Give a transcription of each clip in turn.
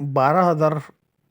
12,000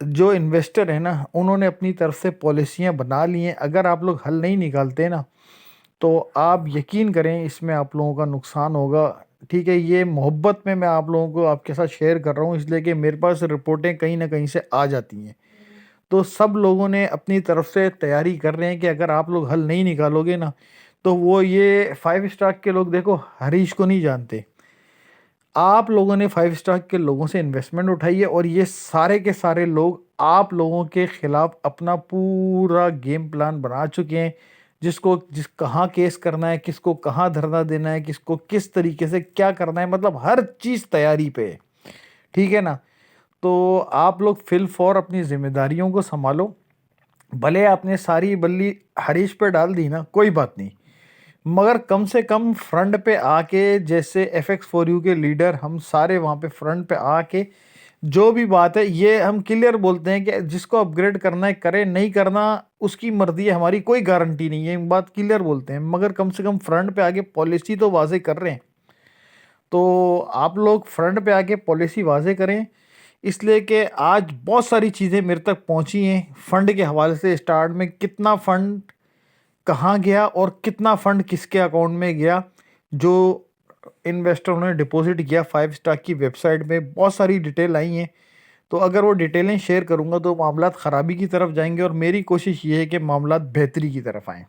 جو انویسٹر ہیں نا انہوں نے اپنی طرف سے پالیسیاں بنا لی ہیں. اگر آپ لوگ حل نہیں نکالتے نا تو آپ یقین کریں اس میں آپ لوگوں کا نقصان ہوگا. ٹھیک ہے, یہ محبت میں آپ لوگوں کو آپ کے ساتھ شیئر کر رہا ہوں, اس لیے کہ میرے پاس رپورٹیں کہیں نہ کہیں سے آ جاتی ہیں. تو سب لوگوں نے اپنی طرف سے تیاری کر رہے ہیں کہ اگر آپ لوگ حل نہیں نکالو گے نا تو وہ یہ 5 اسٹاک کے لوگ, دیکھو ہریش کو نہیں جانتے, آپ لوگوں نے 5 اسٹار کے لوگوں سے انویسٹمنٹ اٹھائی ہے اور یہ سارے کے سارے لوگ آپ لوگوں کے خلاف اپنا پورا گیم پلان بنا چکے ہیں, جس کہاں کیس کرنا ہے, کس کو کہاں دھرنا دینا ہے, کس کو کس طریقے سے کیا کرنا ہے, مطلب ہر چیز تیاری پہ ہے. ٹھیک ہے نا, تو آپ لوگ فی الفور اپنی ذمہ داریوں کو سنبھالو. بھلے آپ نے ساری بلی ہریش پہ ڈال دی نا, کوئی بات نہیں, مگر کم سے کم فرنٹ پہ آ کے, جیسے FX4U کے لیڈر ہم سارے وہاں پہ فرنٹ پہ آ کے جو بھی بات ہے یہ ہم کلیئر بولتے ہیں کہ جس کو اپ گریڈ کرنا ہے کرے, نہیں کرنا اس کی مرضی ہے, ہماری کوئی گارنٹی نہیں ہے, بات کلیئر بولتے ہیں. مگر کم سے کم فرنٹ پہ آ کے پالیسی تو واضح کر رہے ہیں. تو آپ لوگ فرنٹ پہ آ کے پالیسی واضح کریں, اس لیے کہ آج بہت ساری چیزیں میرے تک پہنچی ہیں فنڈ کے حوالے سے. اسٹارٹ میں کتنا فنڈ کہاں گیا اور کتنا فنڈ کس کے اکاؤنٹ میں گیا, جو انویسٹروں نے ڈپوزٹ کیا 5 اسٹاک کی ویب سائٹ میں, بہت ساری ڈیٹیل آئی ہیں. تو اگر وہ ڈیٹیلیں شیئر کروں گا تو معاملات خرابی کی طرف جائیں گے, اور میری کوشش یہ ہے کہ معاملات بہتری کی طرف آئیں.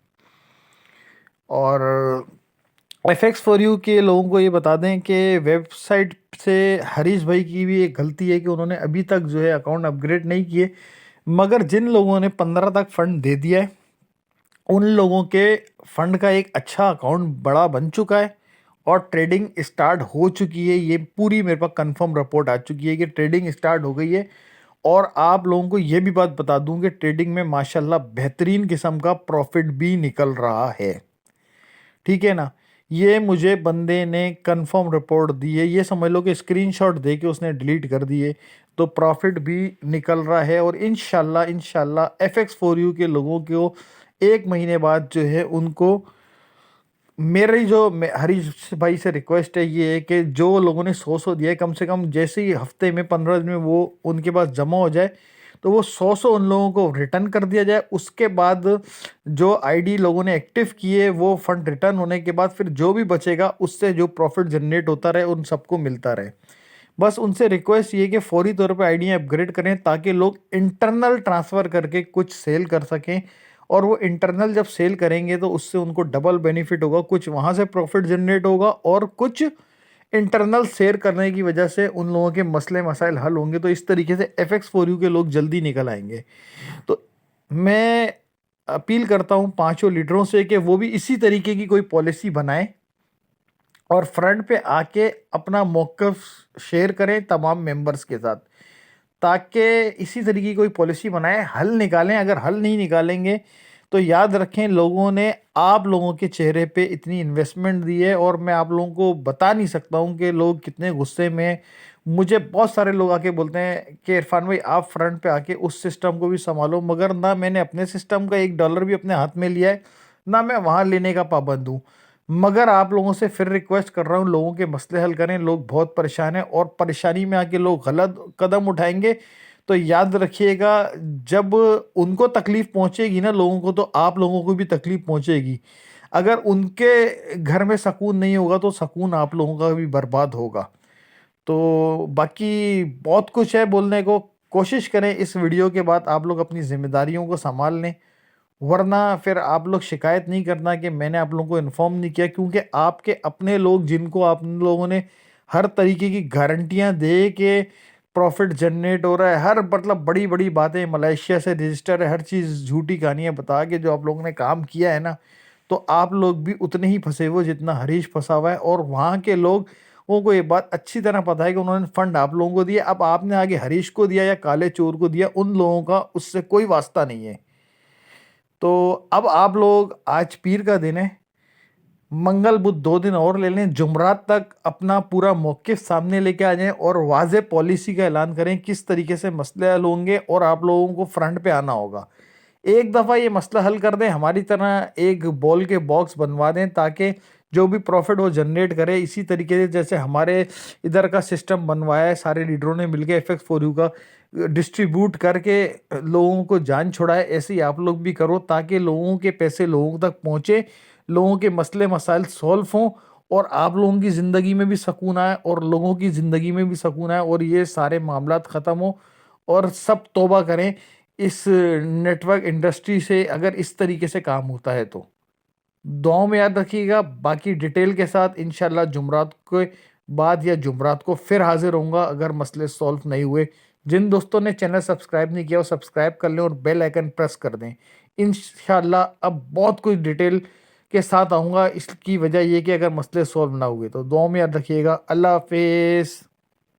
اور FX4U کے لوگوں کو یہ بتا دیں کہ ویب سائٹ سے ہریش بھائی کی بھی ایک غلطی ہے کہ انہوں نے ابھی تک جو ہے اکاؤنٹ اپ گریڈ نہیں کیے, مگر جن لوگوں نے 15 تک فنڈ دے دیا ہے ان لوگوں کے فنڈ کا ایک اچھا اکاؤنٹ بڑا بن چکا ہے اور ٹریڈنگ اسٹارٹ ہو چکی ہے. یہ پوری میرے پاس کنفرم رپورٹ آ چکی ہے کہ ٹریڈنگ اسٹارٹ ہو گئی ہے. اور آپ لوگوں کو یہ بھی بات بتا دوں کہ ٹریڈنگ میں ماشاءاللہ بہترین قسم کا پروفٹ بھی نکل رہا ہے. ٹھیک ہے نا, یہ مجھے بندے نے کنفرم رپورٹ دی ہے, یہ سمجھ لو کہ اسکرین شاٹ دے کے اس نے ڈیلیٹ کر دیے, تو پروفٹ بھی نکل رہا ہے. اور انشاءاللہ FX4U کے لوگوں کو 1 مہینے بعد جو ہے ان کو میری جو ہریش بھائی سے ریکویسٹ ہے یہ ہے کہ جو لوگوں نے 100 دیا ہے کم سے کم جیسے ہی ہفتے میں 15 دن میں وہ ان کے پاس جمع ہو جائے تو وہ 100 ان لوگوں کو ریٹرن کر دیا جائے. اس کے بعد جو ID لوگوں نے ایکٹیو کیے وہ فنڈ ریٹرن ہونے کے بعد پھر جو بھی بچے گا اس سے جو پروفٹ جنریٹ ہوتا رہے ان سب کو ملتا رہے. بس ان سے ریکویسٹ یہ کہ فوری طور پہ آئیڈیاں اپ گریڈ کریں تاکہ لوگ انٹرنل ٹرانسفر کر کے کچھ سیل کر سکیں, اور وہ انٹرنل جب سیل کریں گے تو اس سے ان کو ڈبل بینیفٹ ہوگا, کچھ وہاں سے پروفٹ جنریٹ ہوگا اور کچھ انٹرنل شیئر کرنے کی وجہ سے ان لوگوں کے مسئلے مسائل حل ہوں گے. تو اس طریقے سے FX4U کے لوگ جلدی نکل آئیں گے. تو میں اپیل کرتا ہوں 5 لیڈروں سے کہ وہ بھی اسی طریقے کی کوئی پالیسی بنائیں اور فرنٹ پہ آ کے اپنا موقف شیئر کریں تمام ممبرز کے ساتھ, تاکہ اسی طریقے کی کوئی پالیسی بنائیں, حل نکالیں. اگر حل نہیں نکالیں گے تو یاد رکھیں لوگوں نے آپ لوگوں کے چہرے پہ اتنی انویسٹمنٹ دی ہے, اور میں آپ لوگوں کو بتا نہیں سکتا ہوں کہ لوگ کتنے غصے میں. مجھے بہت سارے لوگ آ کے بولتے ہیں کہ عرفان بھائی آپ فرنٹ پہ آ کے اس سسٹم کو بھی سنبھالو, مگر نہ میں نے اپنے سسٹم کا $1 بھی اپنے ہاتھ میں لیا ہے, نہ میں وہاں لینے کا پابند ہوں. مگر آپ لوگوں سے پھر ریکویسٹ کر رہا ہوں لوگوں کے مسئلے حل کریں. لوگ بہت پریشان ہیں, اور پریشانی میں آ کے لوگ غلط قدم اٹھائیں گے تو یاد رکھیے گا جب ان کو تکلیف پہنچے گی نا لوگوں کو, تو آپ لوگوں کو بھی تکلیف پہنچے گی. اگر ان کے گھر میں سکون نہیں ہوگا تو سکون آپ لوگوں کا بھی برباد ہوگا. تو باقی بہت کچھ ہے بولنے کو, کوشش کریں اس ویڈیو کے بعد آپ لوگ اپنی ذمہ داریوں کو سنبھال لیں, ورنہ پھر آپ لوگ شکایت نہیں کرنا کہ میں نے آپ لوگوں کو انفارم نہیں کیا, کیونکہ آپ کے اپنے لوگ جن کو آپ لوگوں نے ہر طریقے کی گارنٹیاں دے کہ پروفٹ جنریٹ ہو رہا ہے, ہر مطلب بڑی بڑی باتیں ملائیشیا سے رجسٹر ہے, ہر چیز جھوٹی کہانیاں بتا کے جو آپ لوگوں نے کام کیا ہے نا, تو آپ لوگ بھی اتنے ہی پھنسے ہوئے جتنا ہریش پھنسا ہوا ہے. اور وہاں کے لوگوں کو یہ بات اچھی طرح پتہ ہے کہ انہوں نے فنڈ آپ لوگوں کو دیا, اب آپ نے آگے ہریش کو دیا یا کالے چور کو دیا, ان لوگوں کا اس سے کوئی واسطہ نہیں ہے. تو اب آپ لوگ آج پیر کا دن ہے, منگل بدھ 2 دن اور لے لیں, جمعرات تک اپنا پورا موقف سامنے لے کے آ جائیں اور واضح پالیسی کا اعلان کریں کس طریقے سے مسئلے حل ہوں گے, اور آپ لوگوں کو فرنٹ پہ آنا ہوگا. ایک دفعہ یہ مسئلہ حل کر دیں, ہماری طرح ایک بال کے باکس بنوا دیں تاکہ جو بھی پروفٹ وہ جنریٹ کرے اسی طریقے سے جیسے ہمارے ادھر کا سسٹم بنوایا ہے سارے لیڈروں نے مل کے FX4U کا ڈسٹریبیوٹ کر کے لوگوں کو جان چھڑائے، ایسے ہی آپ لوگ بھی کرو تاکہ لوگوں کے پیسے لوگوں تک پہنچے، لوگوں کے مسئلے مسائل سولو ہوں، اور آپ لوگوں کی زندگی میں بھی سکون آئے اور لوگوں کی زندگی میں بھی سکون آئے، اور یہ سارے معاملات ختم ہوں اور سب توبہ کریں اس نیٹ ورک انڈسٹری سے اگر اس طریقے سے کام ہوتا ہے تو۔ دعاؤں میں یاد رکھیے گا، باقی ڈیٹیل کے ساتھ انشاءاللہ جمعرات کے بعد یا جمعرات کو پھر حاضر ہوں گا اگر مسئلے سولو نہیں ہوئے۔ جن دوستوں نے چینل سبسکرائب نہیں کیا وہ سبسکرائب کر لیں اور بیل آئیکن پریس کر دیں۔ انشاءاللہ اب بہت کچھ ڈیٹیل کے ساتھ آؤں گا، اس کی وجہ یہ کہ اگر مسئلے سولو نہ ہوئے تو۔ دعاؤں میں یاد رکھیے گا، اللہ حافظ۔